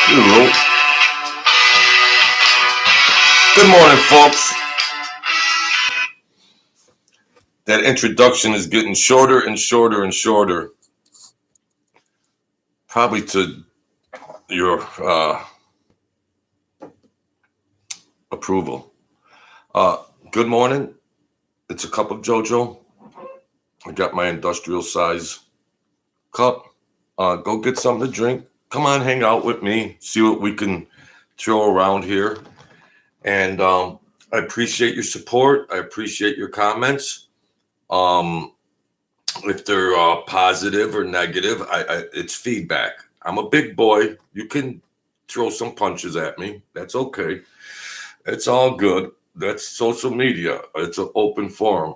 Hello. Good morning, folks. That introduction is getting shorter and shorter and shorter, probably to your approval. Good morning. It's a cup of JoJo. I got my industrial size cup. Go get something to drink. Come on, hang out with me. See what we can throw around here. And I appreciate your support. I appreciate your comments. If they're positive or negative, it's feedback. I'm a big boy. You can throw some punches at me. That's okay. It's all good. That's social media. It's an open forum.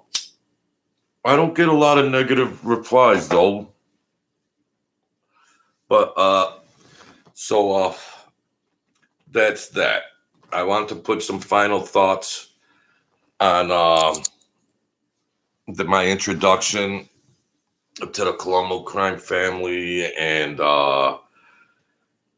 I don't get a lot of negative replies though. But so that's that. I want to put some final thoughts on my introduction to the Colombo crime family and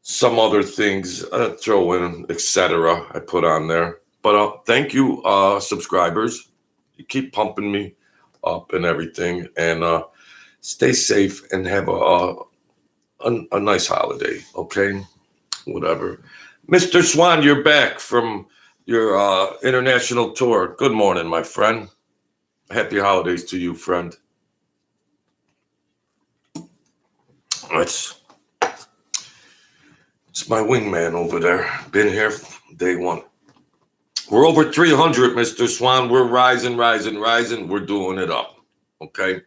some other things throw in, etc. I put on there. But thank you, subscribers. You keep pumping me up and everything. And stay safe and have a nice holiday, okay? Whatever. Mr. Swan, you're back from your international tour. Good morning, my friend. Happy holidays to you, friend. It's my wingman over there. Been here from day one. We're over 300, Mr. Swan. We're rising. We're doing it up. Okay?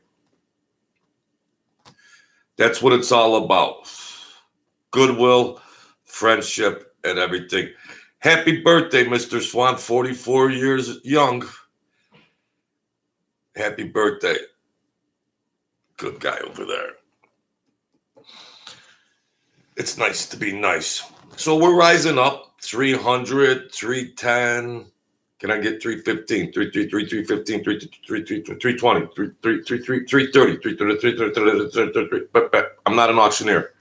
That's what it's all about. Goodwill, friendship, and everything. Happy birthday, Mr. Swan. 44 years young. Happy birthday. Good guy over there. It's nice to be nice. So we're rising up. 300, 310. Can I get 315? 315, 320, 330, 330. But I'm not an auctioneer.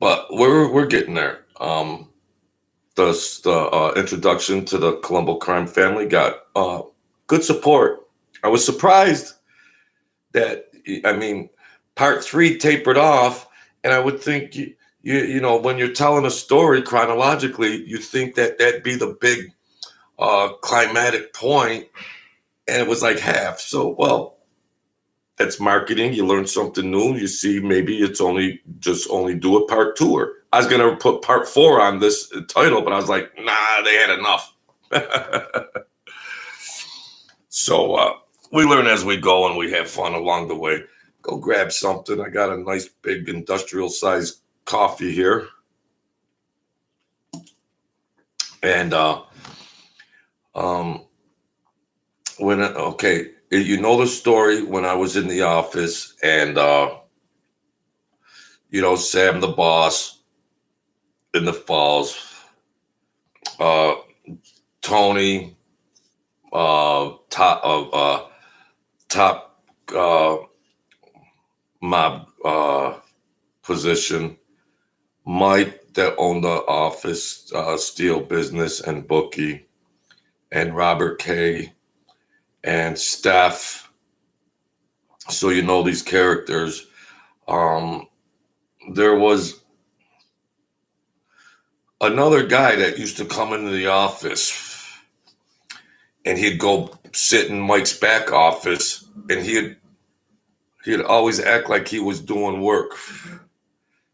But we're getting there. The introduction to the Colombo crime family got good support. I was surprised that, part 3 tapered off, and I would think you know when you're telling a story chronologically, you think that that'd be the big climatic point, and it was like half. So, well, that's marketing. You learn something new. You see, maybe it's only do a part 2. Or I was gonna put part 4 on this title, but I was like, nah, they had enough. So we learn as we go, and we have fun along the way. Go grab something. I got a nice big industrial size coffee here. And you know the story when I was in the office and Sam the boss in the falls, Tony, top mob position, Mike that owned the office steel business and bookie, and Robert K. and Steph. So you know these characters. There was another guy that used to come into the office, and he'd go sit in Mike's back office, and he'd always act like he was doing work.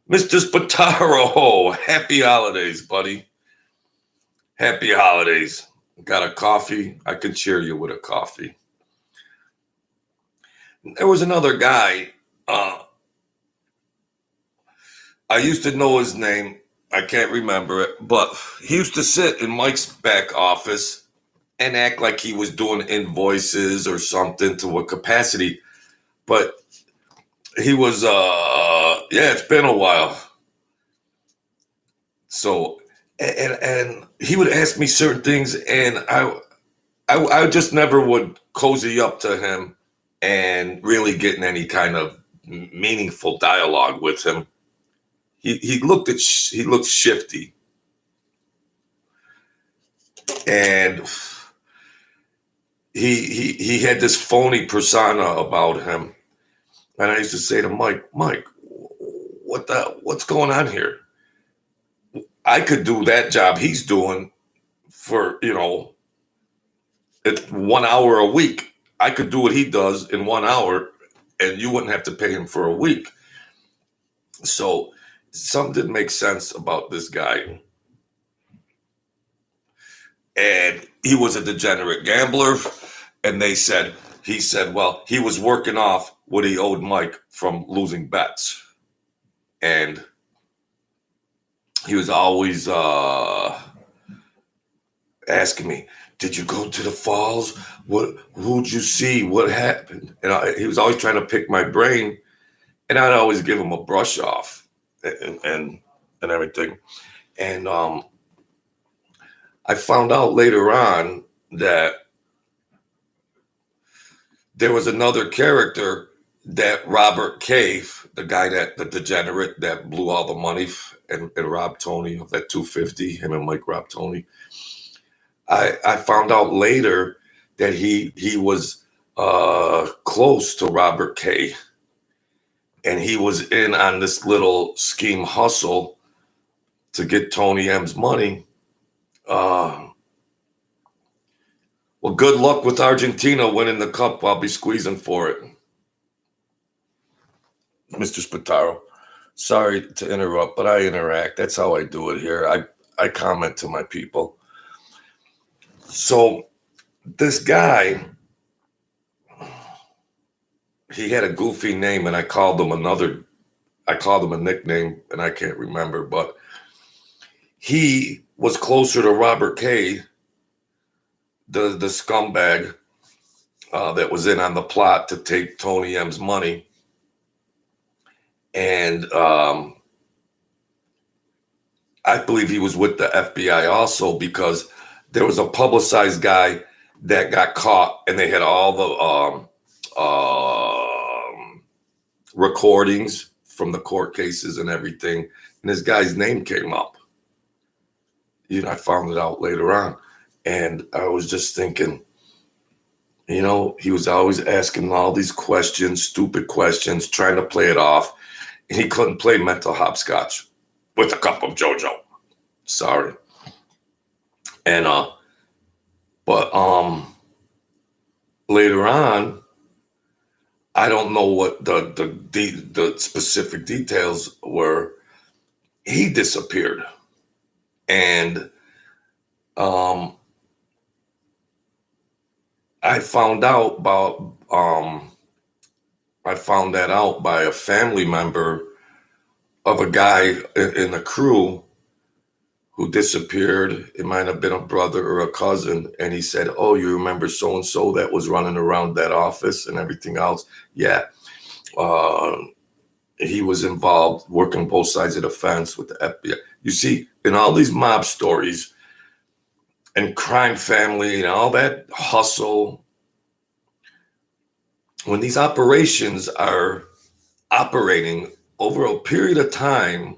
Mr. Spataro, happy holidays, buddy. Happy holidays. Got a coffee? I can cheer you with a coffee. There was another guy. I used to know his name. I can't remember it, but he used to sit in Mike's back office and act like he was doing invoices or something to a capacity. But he was, it's been a while. So, and he would ask me certain things, and I just never would cozy up to him and really get in any kind of meaningful dialogue with him. he looked shifty, and he had this phony persona about him. And I used to say to Mike, what's going on here? I could do that job he's doing for 1 hour a week. I could do what he does in 1 hour, and you wouldn't have to pay him for a week. So something didn't make sense about this guy. And he was a degenerate gambler. And he said, well, he was working off what he owed Mike from losing bets. And he was always asking me, did you go to the falls? Who'd you see? What happened? And he was always trying to pick my brain. And I'd always give him a brush off and everything. And I found out later on that there was another character that Robert Cave, the degenerate that blew all the money and robbed Tony of that 250, him and Mike robbed Tony. I found out later that he was close to Robert K. And he was in on this little scheme hustle to get Tony M's money. Well, good luck with Argentina winning the cup. I'll be squeezing for it. Mr. Spataro, sorry to interrupt, but I interact. That's how I do it here. I comment to my people. So this guy, he had a goofy name, and I called him a nickname, and I can't remember, but he was closer to Robert K., the scumbag that was in on the plot to take Tony M's money. And I believe he was with the FBI also, because there was a publicized guy that got caught, and they had all the recordings from the court cases and everything. And this guy's name came up. I found it out later on. And I was just thinking, he was always asking all these questions, stupid questions, trying to play it off. And he couldn't play mental hopscotch with a cup of JoJo. Sorry. And, but later on, I don't know what the specific details were. He disappeared. And, I found that out by a family member of a guy in the crew who disappeared. It might have been a brother or a cousin. And he said, oh, you remember so-and-so that was running around that office and everything else? Yeah. He was involved working both sides of the fence with the FBI. You see, in all these mob stories, and crime family and all that hustle, when these operations are operating over a period of time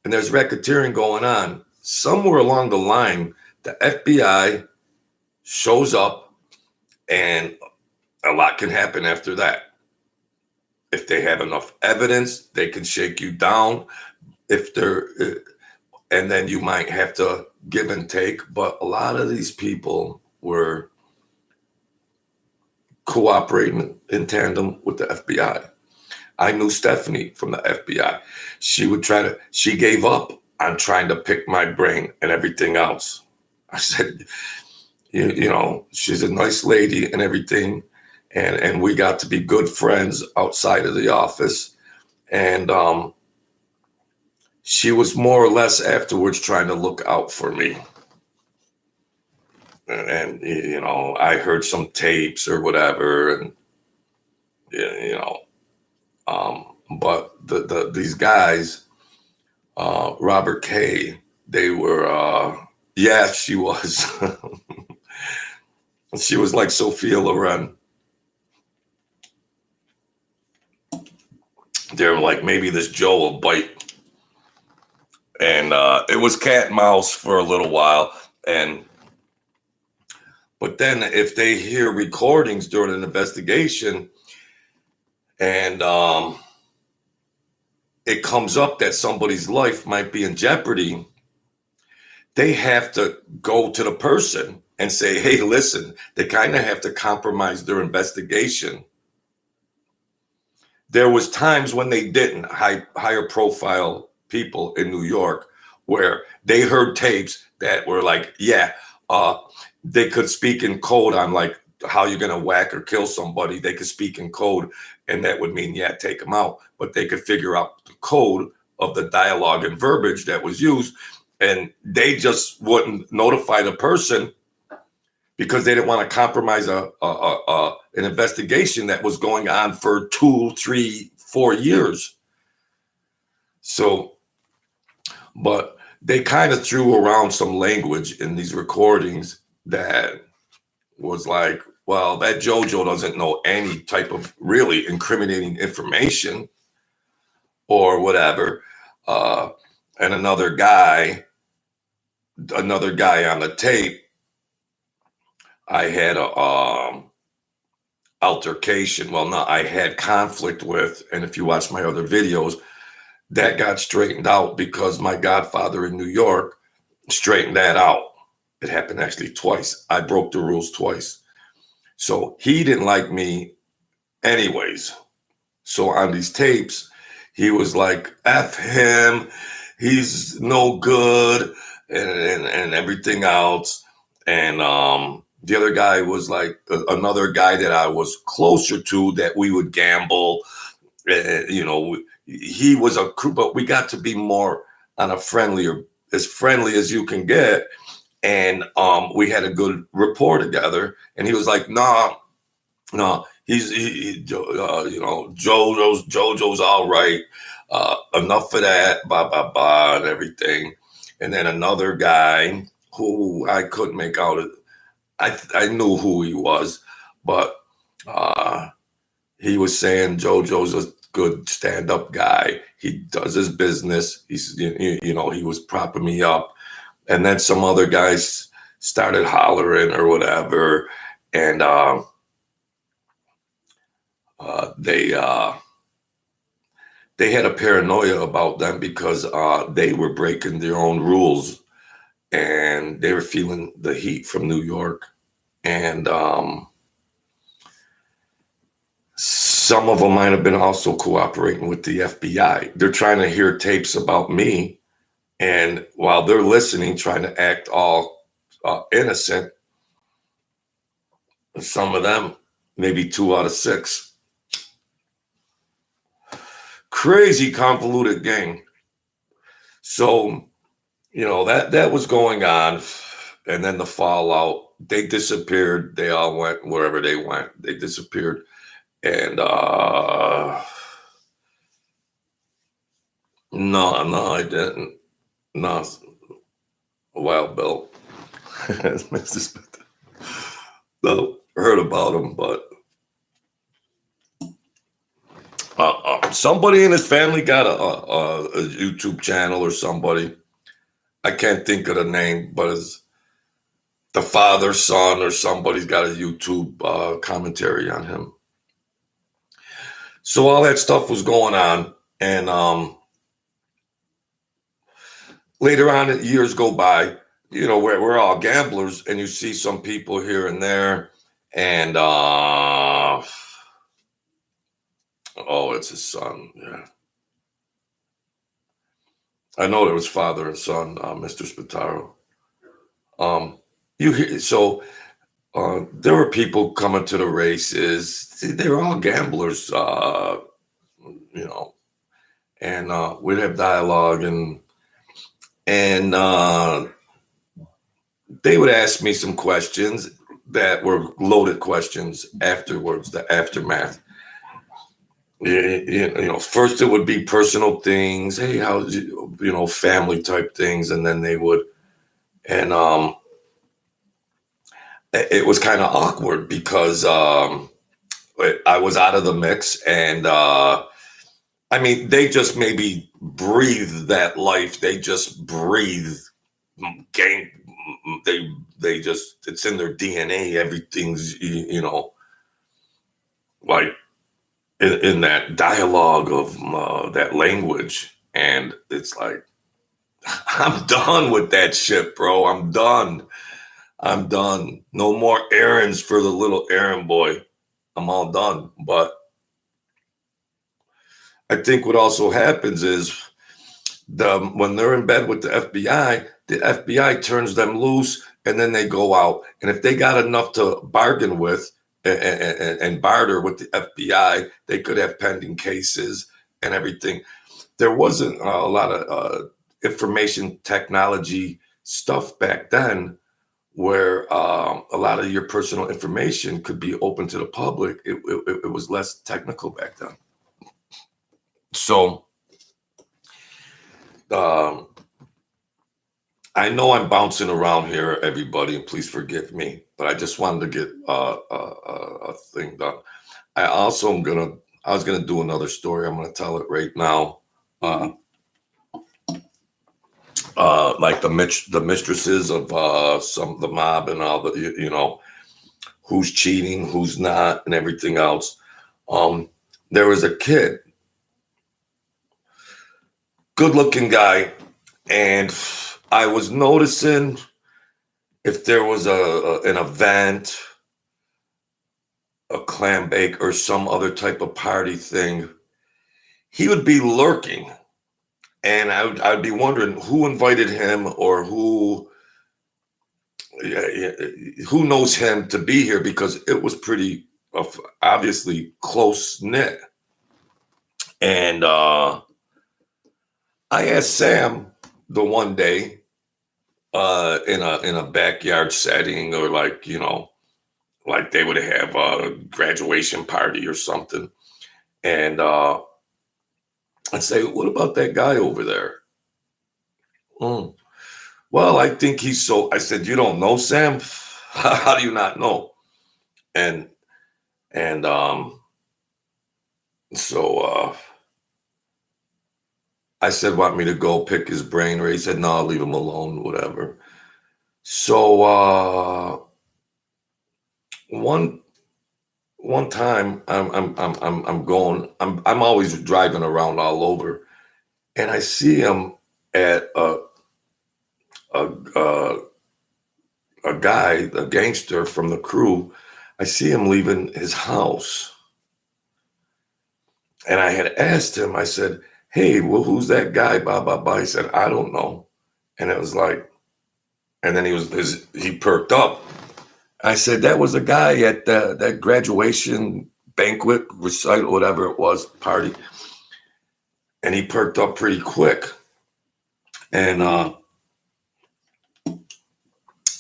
and there's racketeering going on, somewhere along the line, the FBI shows up and a lot can happen after that. If they have enough evidence, they can shake you down. And then you might have to give and take. But a lot of these people were cooperating in tandem with the FBI. I knew Stephanie from the FBI. She gave up on trying to pick my brain and everything else. I said, she's a nice lady and everything. And we got to be good friends outside of the office. And, she was more or less afterwards trying to look out for me. And I heard some tapes or whatever. And, but these guys, Robert K., they were, she was. She was like Sophia Loren. They're like, maybe this Joe will bite. it was cat and mouse for a little while, but then if they hear recordings during an investigation, and it comes up that somebody's life might be in jeopardy, they have to go to the person and say, hey, listen, they kind of have to compromise their investigation. There was times when they didn't, higher profile people in New York, where they heard tapes that were like, yeah, they could speak in code on like how you're going to whack or kill somebody. They could speak in code, and that would mean, yeah, take them out. But they could figure out the code of the dialogue and verbiage that was used. And they just wouldn't notify the person because they didn't want to compromise an investigation that was going on for 2, 3, 4 years. So, but they kind of threw around some language in these recordings that was like, well, that JoJo doesn't know any type of really incriminating information or whatever. And another guy on the tape, I had a altercation. Well, no, I had conflict with, and if you watch my other videos, that got straightened out because my godfather in New York straightened that out. It happened actually twice. I broke the rules twice. So he didn't like me anyways. So on these tapes, he was like, F him, he's no good, and everything else. And the other guy was like another guy that I was closer to, that we would gamble. He was a crew, but we got to be more on a as friendly as you can get. And we had a good rapport together. And he was like, no, JoJo's all right. Enough of that, blah, blah, blah, and everything. And then another guy who I couldn't make out, I knew who he was, but he was saying JoJo's a good stand-up guy. He does his business. He's, he was propping me up. And then some other guys started hollering or whatever. And they had a paranoia about them because they were breaking their own rules, and they were feeling the heat from New York. And some of them might have been also cooperating with the FBI. They're trying to hear tapes about me. And while they're listening, trying to act all innocent, some of them, maybe 2 out of 6. Crazy convoluted game. So, that was going on. And then the fallout, they disappeared. They all went wherever they went. They disappeared. And no, I didn't. No, Wild Bill. No, heard about him, but somebody in his family got a YouTube channel or somebody. I can't think of the name, but it's the father, son, or somebody's got a YouTube commentary on him. So all that stuff was going on, and later on, years go by. We're all gamblers, and you see some people here and there, and it's his son. Yeah, I know there was father and son, Mr. Spataro. There were people coming to the races. They were all gamblers, and we'd have dialogue, and they would ask me some questions that were loaded questions afterwards, the aftermath. First it would be personal things. Hey, how's family type things. And then they would, and it was kind of awkward because I was out of the mix, and I mean, they just maybe breathe that life. They just breathe gang. They just, it's in their DNA. Everything's, like in that dialogue of that language, and it's like, I'm done with that shit, bro. I'm done. I'm done. No more errands for the little errand boy. I'm all done. But I think what also happens is when they're in bed with the FBI turns them loose, and then they go out. And if they got enough to bargain with and barter with the FBI, they could have pending cases and everything. There wasn't a lot of information technology stuff back then where a lot of your personal information could be open to the public. It was less technical back then. So I know I'm bouncing around here, everybody, and please forgive me, but I just wanted to get a thing done. I was gonna do another story. I'm gonna tell it right now. Like the mistresses of the mob and all the who's cheating, who's not, and everything else. There was a kid, good-looking guy, and I was noticing if there was an event, a clam bake, or some other type of party thing, he would be lurking. And I'd be wondering who invited him, or who knows him to be here, because it was pretty obviously close knit. And I asked Sam the one day in a backyard setting, or like they would have a graduation party or something, and I'd say, what about that guy over there? Well, I think he's so. I said, you don't know Sam? How do you not know? And so I said, want me to go pick his brain? Or he said, no, I'll leave him alone, whatever. So one time I'm going. I'm always driving around all over, and I see him at a guy, a gangster from the crew. I see him leaving his house. And I had asked him, I said, hey, well, who's that guy? Blah, blah, blah. He said, I don't know. And it was like, and then he perked up. I said, that was a guy at that graduation banquet, recital, whatever it was, party. And he perked up pretty quick. And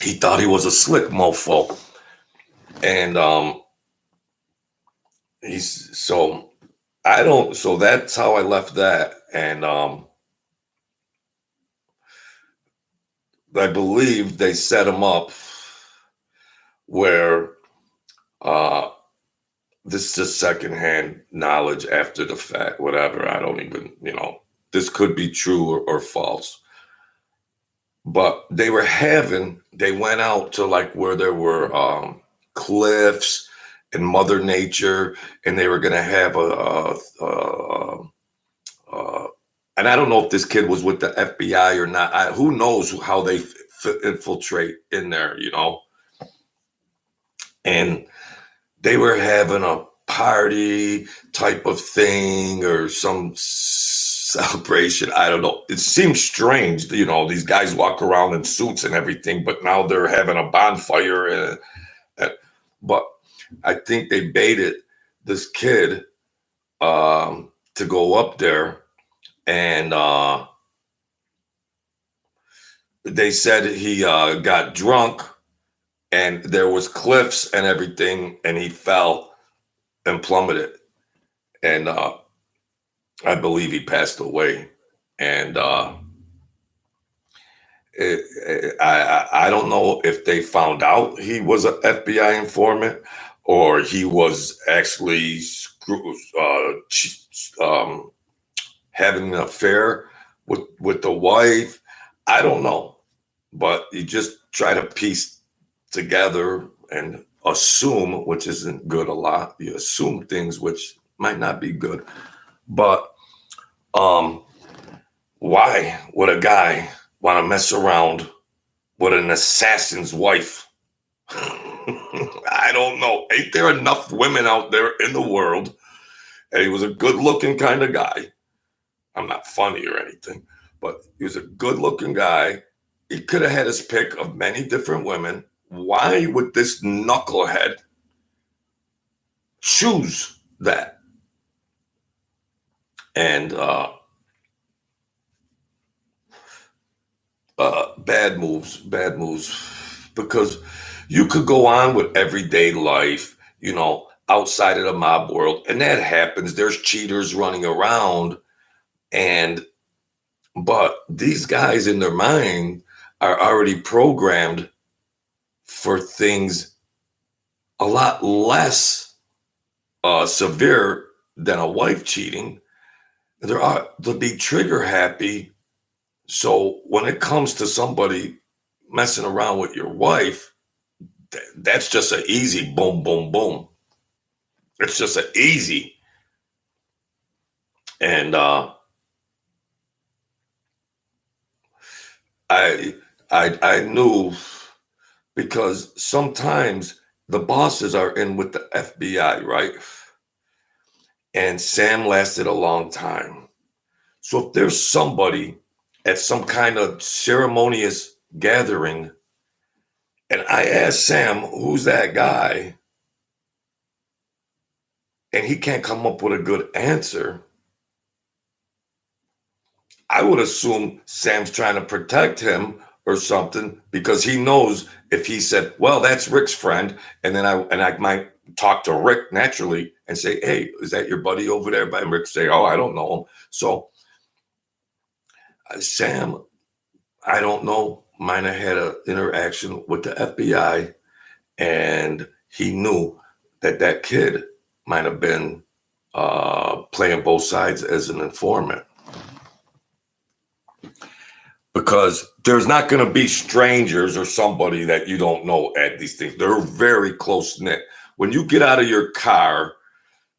he thought he was a slick mofo. And so that's how I left that. And I believe they set him up where this is just secondhand knowledge after the fact, whatever. I don't even, this could be true or false. But they went out to like where there were cliffs and Mother Nature, and they were going to have and I don't know if this kid was with the FBI or not. Who knows how they infiltrate in there, And they were having a party type of thing or some celebration. I don't know. It seems strange, these guys walk around in suits and everything, but now they're having a bonfire. But I think they baited this kid to go up there, and they said he got drunk, and there was cliffs and everything, and he fell and plummeted, and I believe he passed away. And I don't know if they found out he was an FBI informant, or he was actually having an affair with the wife. I don't know, but you just try to piece together and assume, which isn't good a lot. You assume things which might not be good. But why would a guy want to mess around with an assassin's wife? I don't know. Ain't there enough women out there in the world? And he was a good-looking kind of guy. I'm not funny or anything, but he was a good-looking guy. He could have had his pick of many different women. Why would this knucklehead choose that? And bad moves, because you could go on with everyday life, outside of the mob world, and that happens. There's cheaters running around, but these guys in their mind are already programmed for things a lot less severe than a wife cheating. They'll be trigger happy. So when it comes to somebody messing around with your wife, that's just an easy boom, boom, boom. It's just an easy. And I knew, because sometimes the bosses are in with the FBI, right? And Sam lasted a long time. So if there's somebody at some kind of ceremonious gathering, and I asked Sam, who's that guy? And he can't come up with a good answer, I would assume Sam's trying to protect him or something, because he knows if he said, well, that's Rick's friend, and then I might talk to Rick naturally and say, hey, is that your buddy over there? But Rick say, oh, I don't know him. So Sam, I don't know, might have had an interaction with the FBI, and he knew that kid might have been playing both sides as an informant. Because there's not going to be strangers or somebody that you don't know at these things. They're very close-knit. When you get out of your car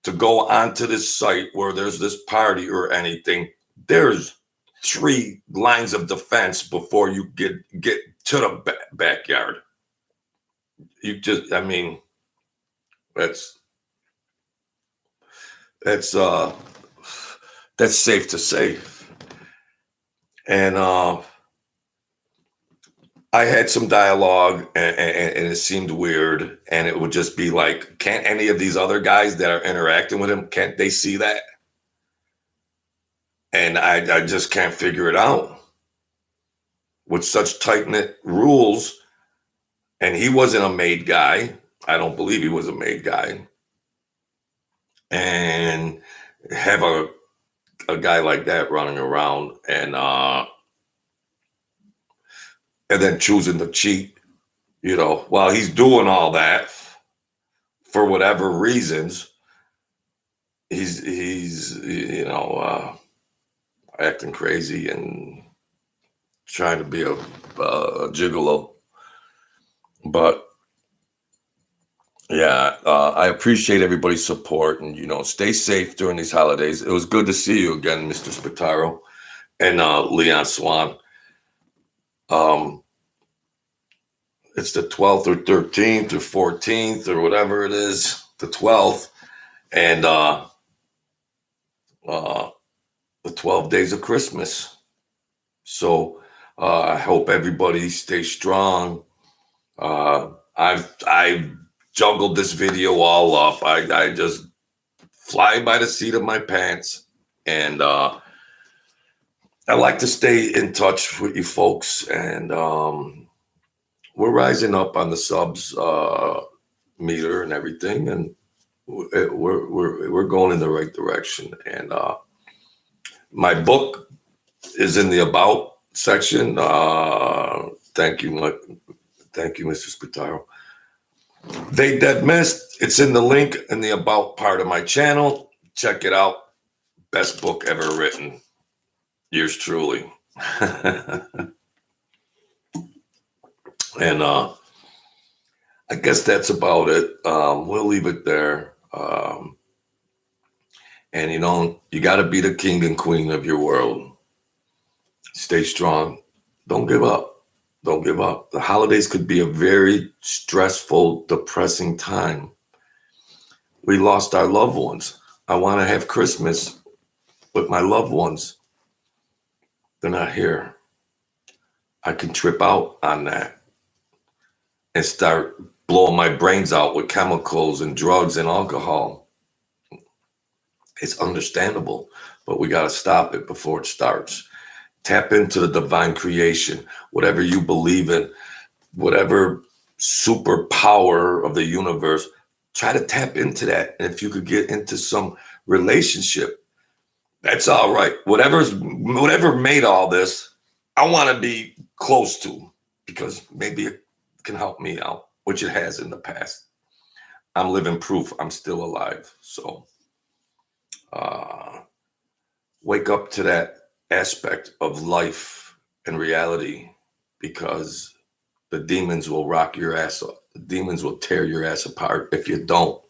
to go onto this site where there's this party or anything, there's 3 lines of defense before you get to the backyard. You just, I mean, that's safe to say. And I had some dialogue, and it seemed weird, and it would just be like, can't any of these other guys that are interacting with him, can't they see that? And I just can't figure it out. With such tight-knit rules, and he wasn't a made guy. I don't believe he was a made guy. And have a guy like that running around, and then choosing to cheat, while he's doing all that for whatever reasons, he's acting crazy and trying to be a gigolo. But yeah, I appreciate everybody's support, and stay safe during these holidays. It was good to see you again, Mr. Spataro and Leon Swan. It's the 12th or 13th or 14th or whatever it is, the 12th, and the 12 days of Christmas. So I hope everybody stays strong. I've juggled this video all up. I just fly by the seat of my pants, and I like to stay in touch with you folks, and we're rising up on the subs meter and everything, and we're going in the right direction. And my book is in the about section. Thank you, Mr. Spataro. They Dead Missed. It's in the link in the about part of my channel. Check it out. Best book ever written. Yours truly. And I guess that's about it. We'll leave it there. And you got to be the king and queen of your world. Stay strong. Don't give up. Don't give up. The holidays could be a very stressful, depressing time. We lost our loved ones. I want to have Christmas with my loved ones. They're not here. I can trip out on that and start blowing my brains out with chemicals and drugs and alcohol. It's understandable, but we got to stop it before it starts. Tap into the divine creation, whatever you believe in, whatever superpower of the universe. Try to tap into that. And if you could get into some relationship, that's all right. Whatever made all this, I want to be close to, because maybe it can help me out, which it has in the past. I'm living proof I'm still alive. So wake up to that aspect of life and reality, because the demons will rock your ass up. The demons will tear your ass apart if you don't.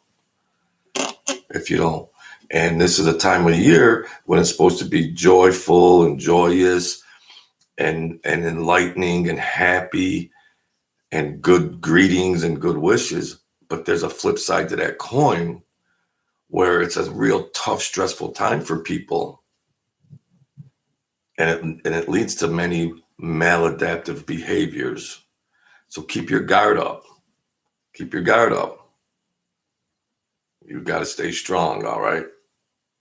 And this is a time of year when it's supposed to be joyful and joyous and enlightening and happy and good greetings and good wishes. But there's a flip side to that coin where it's a real tough, stressful time for people. And it leads to many maladaptive behaviors. So keep your guard up. Keep your guard up. You got to stay strong, all right?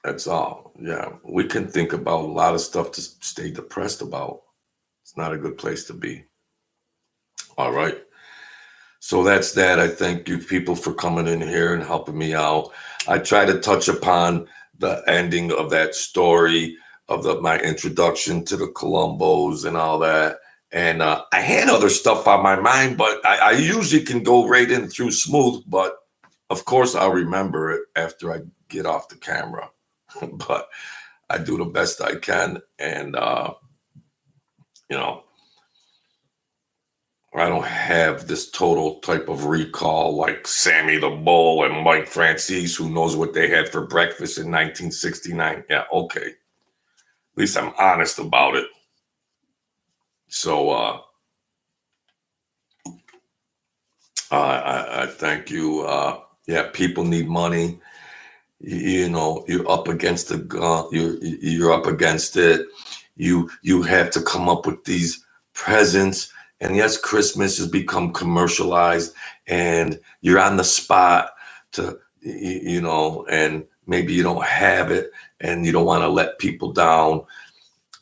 That's all. Yeah, we can think about a lot of stuff to stay depressed about. It's not a good place to be. All right. So that's that. I thank you people for coming in here and helping me out. I try to touch upon the ending of that story of my introduction to the Colombos and all that. And I had other stuff on my mind, but I usually can go right in through smooth. But of course, I'll remember it after I get off the camera. But I do the best I can. And, I don't have this total type of recall like Sammy the Bull and Mike Francis, who knows what they had for breakfast in 1969. Yeah, okay. At least I'm honest about it. So I thank you. Yeah, people need money. You're up against the gun. You're up against it. You have to come up with these presents. And yes, Christmas has become commercialized, and you're on the spot to, and maybe you don't have it, and you don't want to let people down.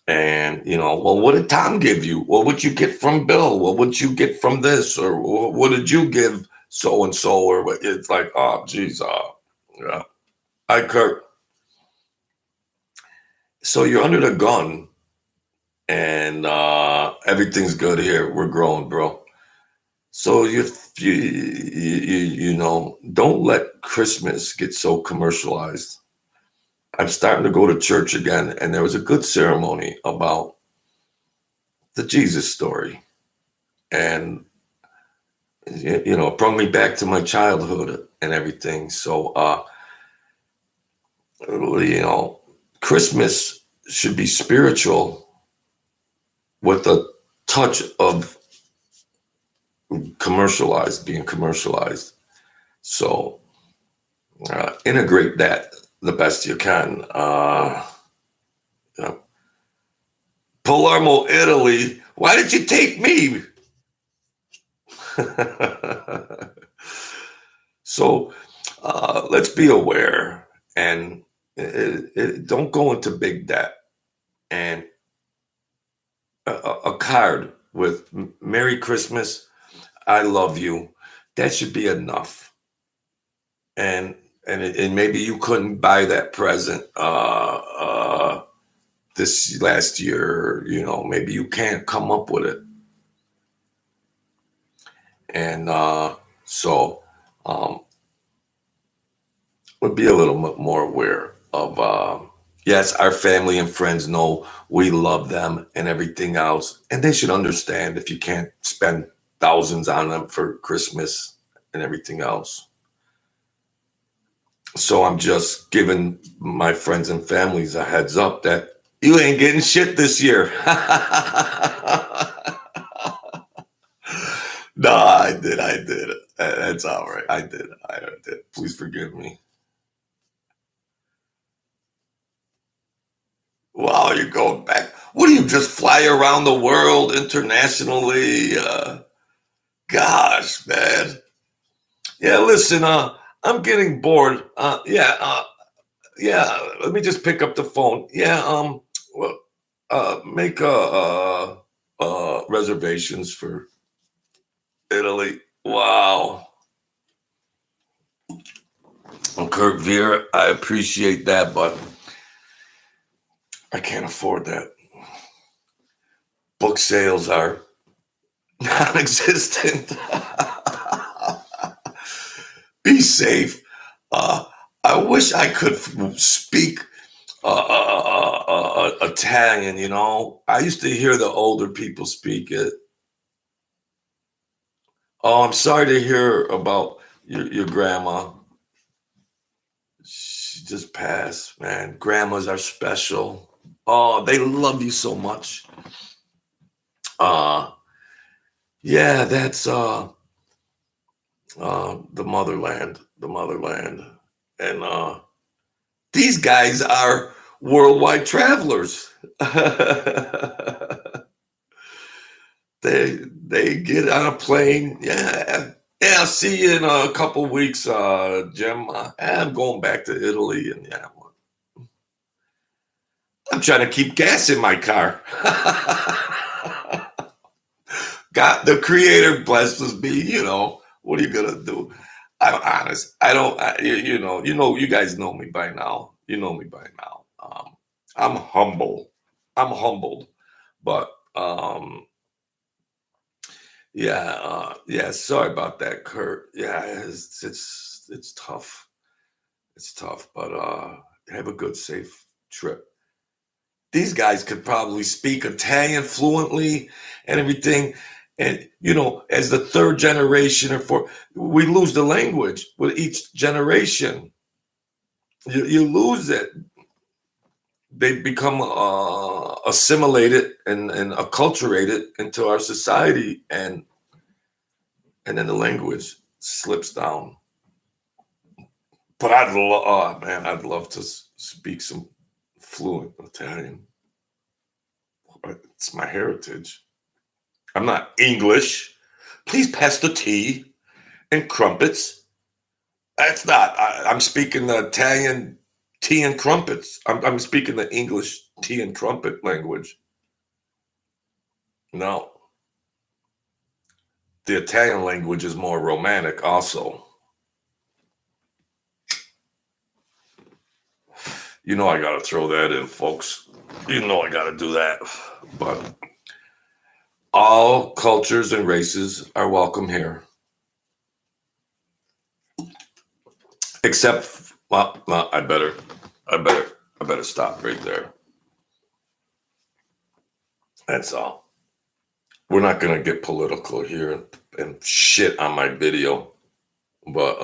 And, well, what did Tom give you? Well, what you get from Bill? Well, what you get from this? Or what did you give so-and-so? Or what? It's like, oh, geez, yeah. Hi, Kurt. So you're under the gun, and everything's good here. We're growing, bro. So you don't let Christmas get so commercialized. I'm starting to go to church again, and there was a good ceremony about the Jesus story, and it brought me back to my childhood and everything. So Christmas should be spiritual with a touch of being commercialized. So integrate that the best you can. Palermo, Italy. Why did you take me? So let's be aware, and don't go into big debt. And a card with Merry Christmas, I love you, that should be enough. And maybe you couldn't buy that present this last year, maybe you can't come up with it. And so we'll be a little bit more aware of Yes, our family and friends know we love them and everything else. And they should understand if you can't spend thousands on them for Christmas and everything else. So I'm just giving my friends and families a heads up that you ain't getting shit this year. No, I did. I did. That's all right. I did. I did. Please forgive me. Wow, you're going back. What do you just fly around the world internationally? Gosh, man. Yeah, listen, I'm getting bored. Yeah, let me just pick up the phone. Yeah, well, make reservations for Italy. Wow. Kurt Viera, I appreciate that, but I can't afford that. Book sales are non-existent. Be safe. Uh, I wish I could speak Italian. You know, I used to hear the older people speak it. Oh, I'm sorry to hear about your grandma. She just passed, man. Grandmas are special. Oh, they love you so much. Uh, yeah, that's the motherland, and these guys are worldwide travelers. They get on a plane. Yeah, yeah. I'll see you in a couple weeks, Jim. I'm going back to Italy, and yeah, I'm trying to keep gas in my car. God, the Creator blesses me. You know what are you gonna do? I'm honest. I don't. You guys know me by now. You know me by now. I'm humble. I'm humbled, but yeah, yeah. Sorry about that, Kurt. Yeah, it's tough. It's tough, but have a good, safe trip. These guys could probably speak Italian fluently and everything. And as the third generation or fourth, we lose the language with each generation. You lose it. They become assimilated and acculturated into our society, and then the language slips down. But I'd love to speak some fluent Italian. It's my heritage. I'm not English. Please pass the tea and crumpets. That's not. I'm speaking the Italian tea and crumpets. I'm speaking the English tea and crumpet language. No, the Italian language is more romantic, also. I got to throw that in, folks. I got to do that. But all cultures and races are welcome here. Except, well, I better stop right there. That's all. We're not gonna get political here and shit on my video, but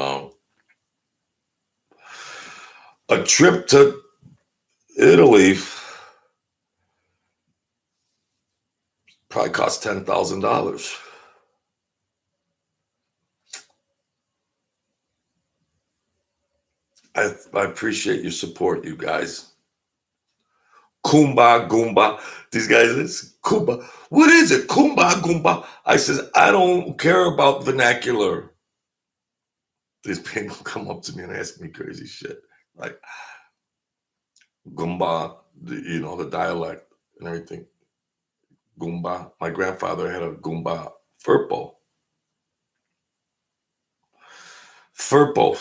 a trip to Italy probably cost $10,000. I appreciate your support, you guys. Kumba Goomba. These guys, it's Kumba. What is it? Kumba Goomba. I says, I don't care about vernacular. These people come up to me and ask me crazy shit. Like Goomba, the dialect and everything. Goomba. My grandfather had a Goomba Furpo. Furpo.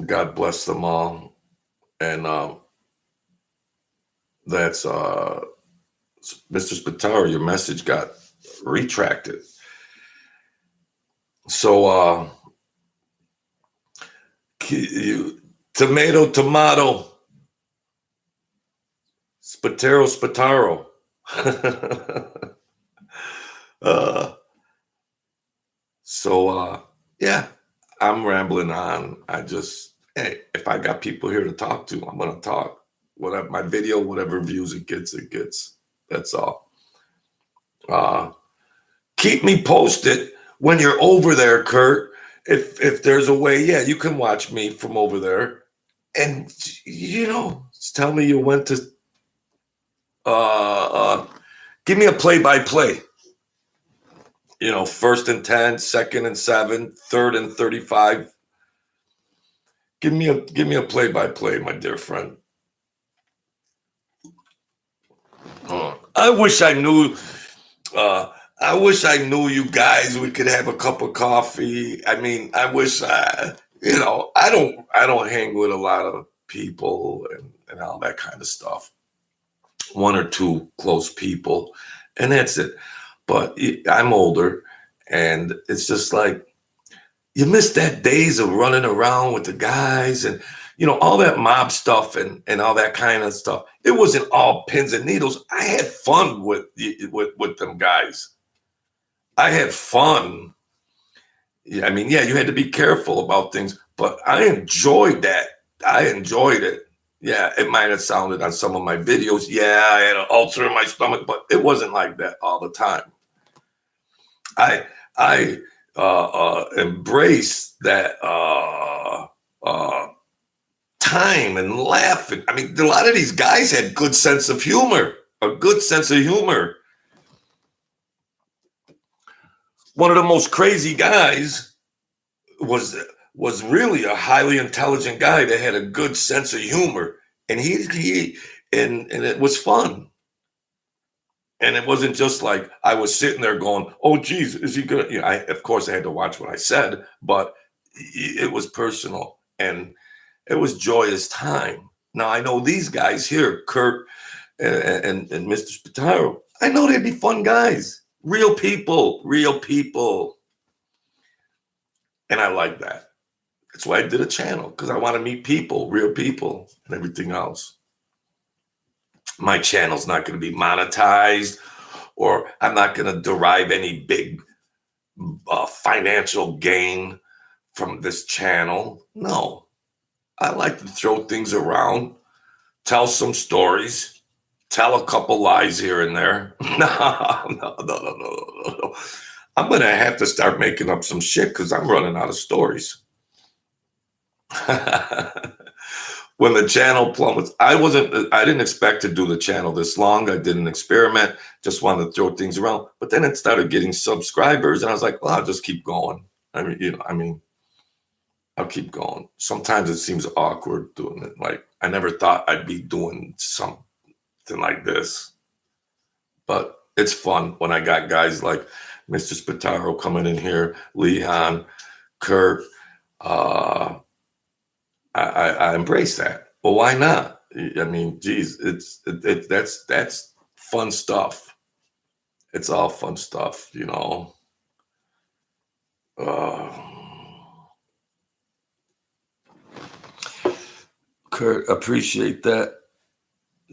God bless them all. And that's Mr. Spataro, your message got retracted. So tomato. Spataro. uh, yeah, I'm rambling on. Hey, if I got people here to talk to, I'm gonna talk. Whatever my video, whatever views it gets, it gets. That's all. Keep me posted when you're over there, Kurt. If there's a way, yeah, you can watch me from over there, and just tell me you went to. Give me a play-by-play. First and 10, second and 7, third and 35. Give me a play-by-play, my dear friend. I wish I knew. I wish I knew you guys. We could have a cup of coffee. I mean, I wish I don't hang with a lot of people and all that kind of stuff. One or two close people, and that's it. But I'm older, and it's just like you miss that days of running around with the guys and all that mob stuff and all that kind of stuff. It wasn't all pins and needles. I had fun with them guys. I had fun. I mean, yeah, you had to be careful about things, but I enjoyed that. I enjoyed it. Yeah, it might have sounded on some of my videos. Yeah, I had an ulcer in my stomach, but it wasn't like that all the time. I embrace that time and laughing. I mean, a lot of these guys had a good sense of humor. One of the most crazy guys was really a highly intelligent guy that had a good sense of humor, and he it was fun. And it wasn't just like I was sitting there going, "Oh, geez, is he gonna?" Of course, I had to watch what I said, but it was personal and it was joyous time. Now I know these guys here, Kurt and Mr. Spataro. I know they'd be fun guys, real people, and I like that. That's why I did a channel, because I want to meet people, real people, and everything else. My channel's not going to be monetized, or I'm not going to derive any big financial gain from this channel. No, I like to throw things around, tell some stories, tell a couple lies here and there. No. I'm going to have to start making up some shit because I'm running out of stories. When the channel plummets, I didn't expect to do the channel this long. I did an experiment, just wanted to throw things around. But then it started getting subscribers, and I was like, well, I'll just keep going. I'll keep going. Sometimes it seems awkward doing it. Like, I never thought I'd be doing something like this. But it's fun when I got guys like Mr. Spataro coming in here, Leon, Kurt. I embrace that. Well, why not? I mean, geez, that's fun stuff. It's all fun stuff, Kurt, appreciate that.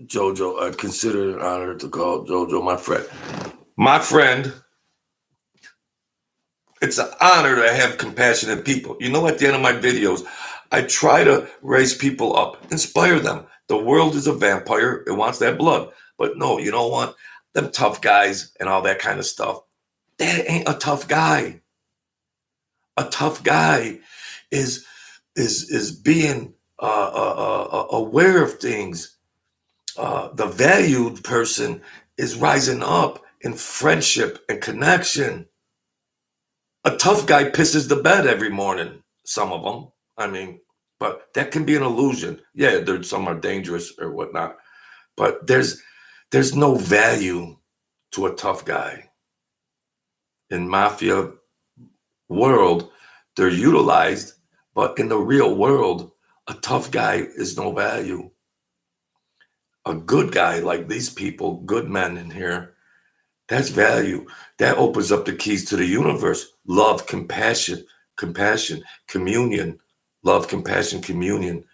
Jojo, I consider it an honor to call Jojo my friend. My friend, it's an honor to have compassionate people. At the end of my videos, I try to raise people up, inspire them. The world is a vampire. It wants that blood. But no, you don't want them tough guys and all that kind of stuff. That ain't a tough guy. A tough guy is being aware of things. The valued person is rising up in friendship and connection. A tough guy pisses the bed every morning. Some of them. But that can be an illusion. Yeah, some are dangerous or whatnot. But there's no value to a tough guy. In mafia world, they're utilized, but in the real world, a tough guy is no value. A good guy like these people, good men in here, that's value. That opens up the keys to the universe. Love, compassion, communion. Love, compassion, communion.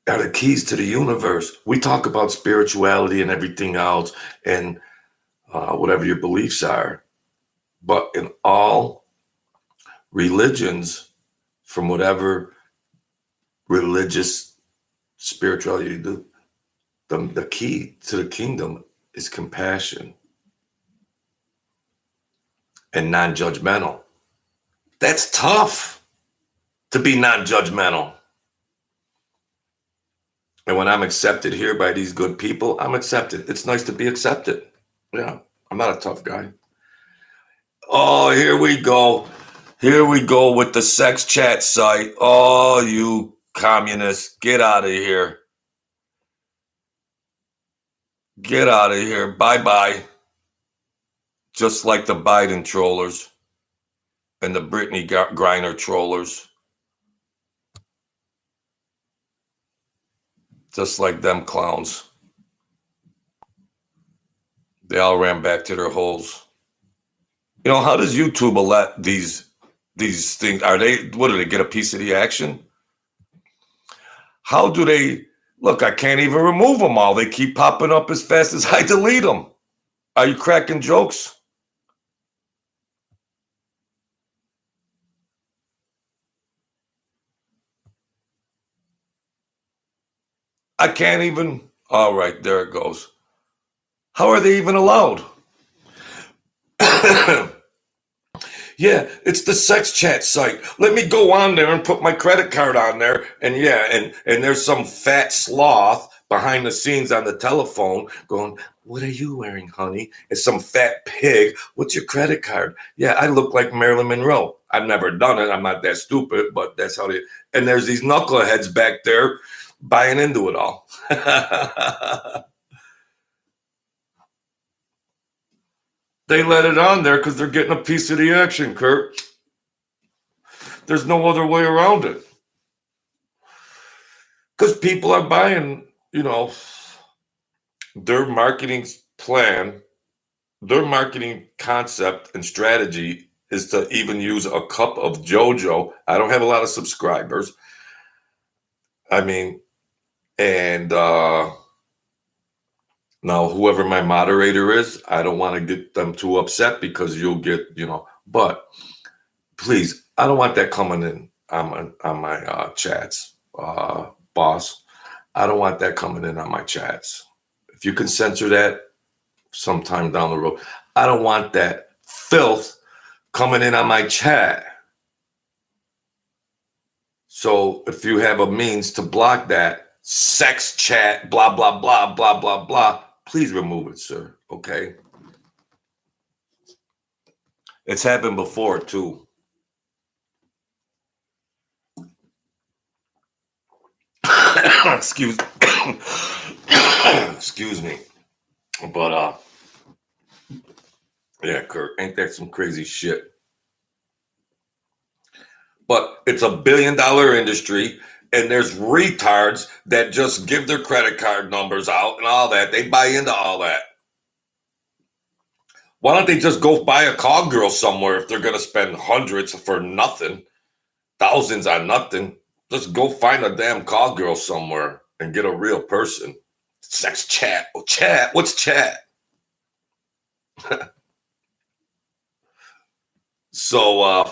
are the keys to the universe. We talk about spirituality and everything else and whatever your beliefs are. But in all religions, from whatever religious spirituality you do, the key to the kingdom is compassion and non-judgmental. That's tough to be non-judgmental. And when I'm accepted here by these good people, I'm accepted. It's nice to be accepted. Yeah, I'm not a tough guy. Oh, here we go. Here we go with the sex chat site. Oh, you communists, get out of here. Get out of here. Bye-bye. Just like the Biden trollers and the Brittany Griner trollers. Just like them clowns. They all ran back to their holes. You know, how does YouTube let these things, what do they get a piece of the action? How do they, look, I can't even remove them all. They keep popping up as fast as I delete them. Are you cracking jokes? I can't even, all right, there it goes. How are they even allowed? Yeah, it's the sex chat site. Let me go on there and put my credit card on there. And yeah, and there's some fat sloth behind the scenes on the telephone going, what are you wearing, honey? It's some fat pig. What's your credit card? Yeah, I look like Marilyn Monroe. I've never done it. I'm not that stupid, but that's how they, and there's these knuckleheads back there buying into it all. They let it on there because they're getting a piece of the action, Kurt. There's no other way around it. Because people are buying, you know, their marketing plan, their marketing concept and strategy is to even use a cup of JoJo. I don't have a lot of subscribers. I mean, and now whoever my moderator is, I don't want to get them too upset because you'll get, you know, but please, I don't want that coming in on my chats, boss. I don't want that coming in on my chats. If you can censor that sometime down the road, I don't want that filth coming in on my chat. So if you have a means to block that sex chat, blah, blah, blah, blah, blah, blah, please remove it, sir. Okay. It's happened before too. Excuse me. But yeah, Kurt, ain't that some crazy shit? But it's $1 billion industry, and there's retards that just give their credit card numbers out and all that. They buy into all that. Why don't they just go buy a call girl somewhere if they're going to spend hundreds for nothing, thousands on nothing? Just go find a damn call girl somewhere and get a real person. Sex chat. Oh, chat. What's chat? So,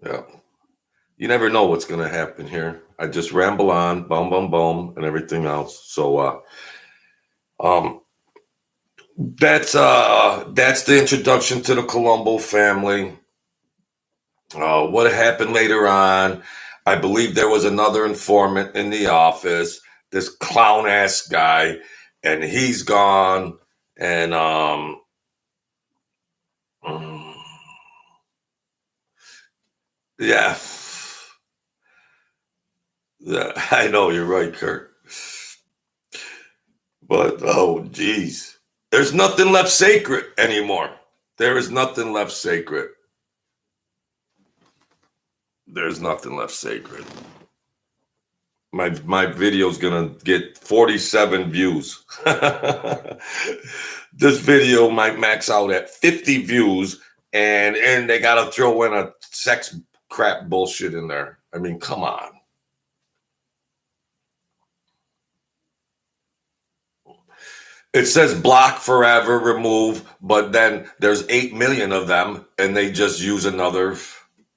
yeah. You never know what's going to happen here. I just ramble on, boom, boom, boom, and everything else. So, that's the introduction to the Colombo family. What happened later on? I believe there was another informant in the office, this clown ass guy, and he's gone. And yeah. Yeah, I know you're right, Kurt. But oh, geez, there's nothing left sacred anymore. There is nothing left sacred. There's nothing left sacred. My video's gonna get 47 views. This video might max out at 50 views, and they gotta throw in a sex crap bullshit in there. I mean, come on. It says block forever, remove, but then there's 8 million of them, and they just use another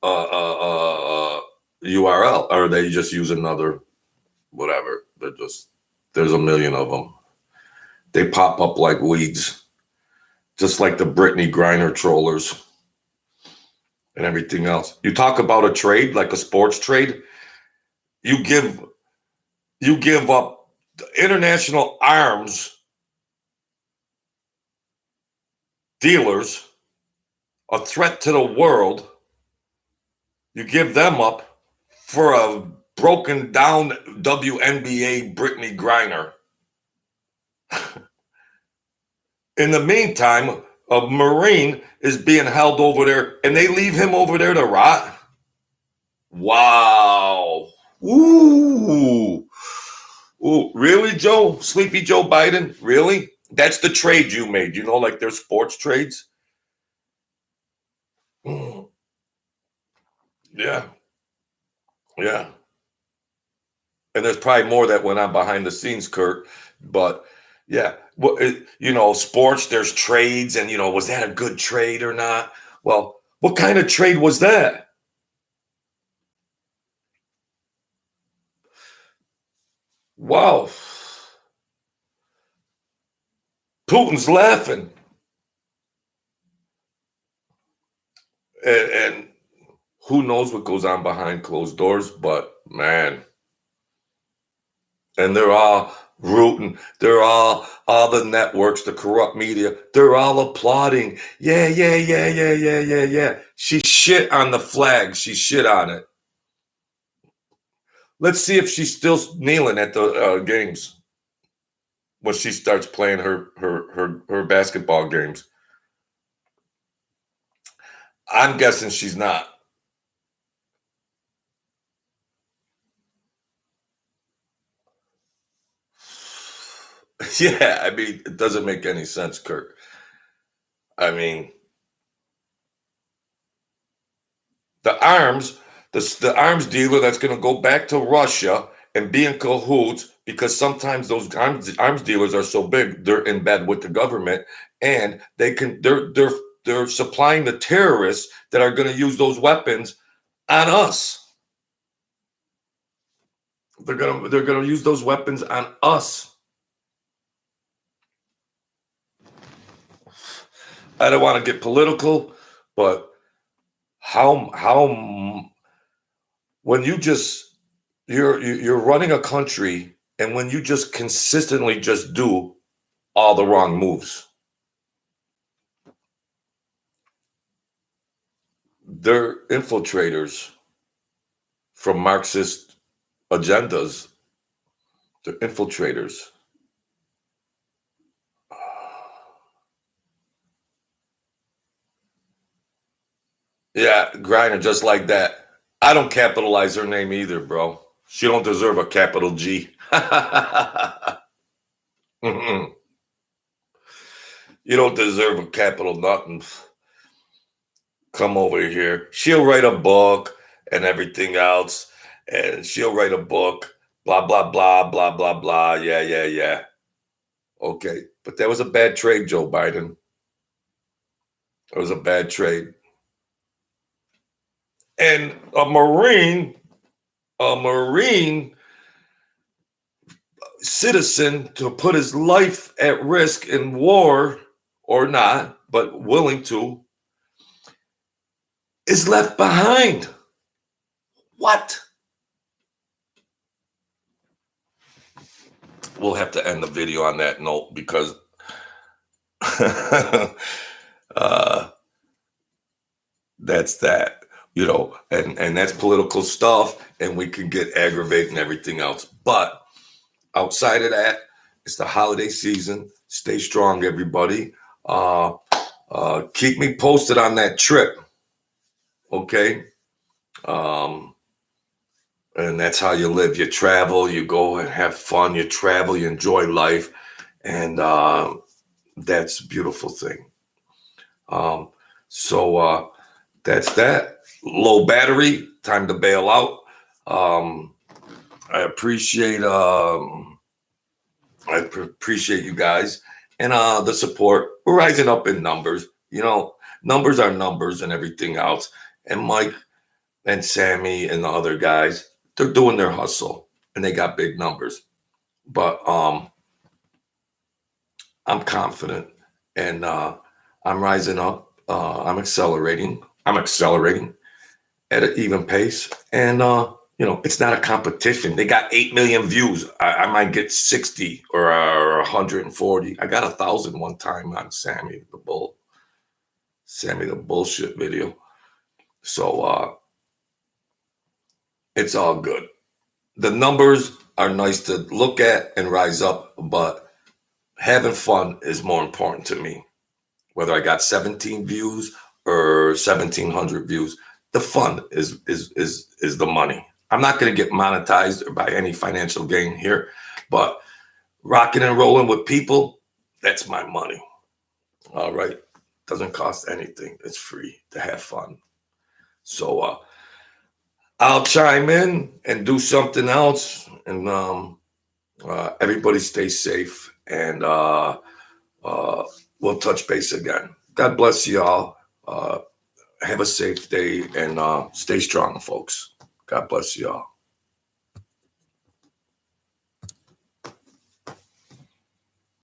URL, or they just use another whatever. There's a million of them. They pop up like weeds, just like the Brittany Griner trollers and everything else. You talk about a trade, like a sports trade. You give up the international arms dealers, a threat to the world. You give them up for a broken down WNBA Brittany Griner. In the meantime, a Marine is being held over there, and they leave him over there to rot. Wow. Ooh. Ooh, really, Joe? Sleepy Joe Biden? Really? That's the trade you made. You know, like there's sports trades? Yeah. Yeah. And there's probably more that went on behind the scenes, Kurt. But yeah, well, sports, there's trades, and, was that a good trade or not? Well, what kind of trade was that? Wow. Putin's laughing. And who knows what goes on behind closed doors, but man. And they're all rooting. They're all the networks, the corrupt media, they're all applauding. Yeah. She shit on the flag. She shit on it. Let's see if she's still kneeling at the games when she starts playing her basketball games. I'm guessing she's not. Yeah, I mean, it doesn't make any sense, Kurt. I mean, the arms dealer that's going to go back to Russia and be in cahoots, because sometimes those arms dealers are so big, they're in bed with the government, and they're supplying the terrorists that are going to use those weapons on us. They're gonna use those weapons on us. I don't want to get political, but how when you're running a country, and when you just consistently just do all the wrong moves, they're infiltrators from Marxist agendas. They're infiltrators. Yeah, Griner, just like that. I don't capitalize her name either, bro. She don't deserve a capital G. You don't deserve a capital nothing. Come over here. She'll write a book and everything else, and she'll write a book. Blah blah blah blah blah blah. Yeah. Okay, but that was a bad trade, Joe Biden. It was a bad trade. And a Marine citizen to put his life at risk in war, or not, but willing to, is left behind. What? We'll have to end the video on that note, because that's that. And that's political stuff, and we can get aggravated and everything else. But outside of that, it's the holiday season. Stay strong, everybody. Keep me posted on that trip. Okay. And that's how you live. You travel, you go and have fun, you travel, you enjoy life. And that's a beautiful thing. So that's that. Low battery, time to bail out. I appreciate you guys, and the support. We're rising up in numbers. Numbers are numbers and everything else. And Mike and Sammy and the other guys, they're doing their hustle and they got big numbers. But I'm confident and I'm rising up. I'm accelerating. At an even pace. And it's not a competition. They got 8 million views. I might get 60 or 140. I got 1,000 one time on Sammy the bullshit video. So it's all good. The numbers are nice to look at and rise up, but having fun is more important to me. Whether I got 17 views or 1,700 views, the fun is the money. I'm not going to get monetized by any financial gain here, but rocking and rolling with people, that's my money. All right. Doesn't cost anything. It's free to have fun. So I'll chime in and do something else. And everybody stay safe. And we'll touch base again. God bless y'all. Have a safe day and stay strong, folks. God bless y'all.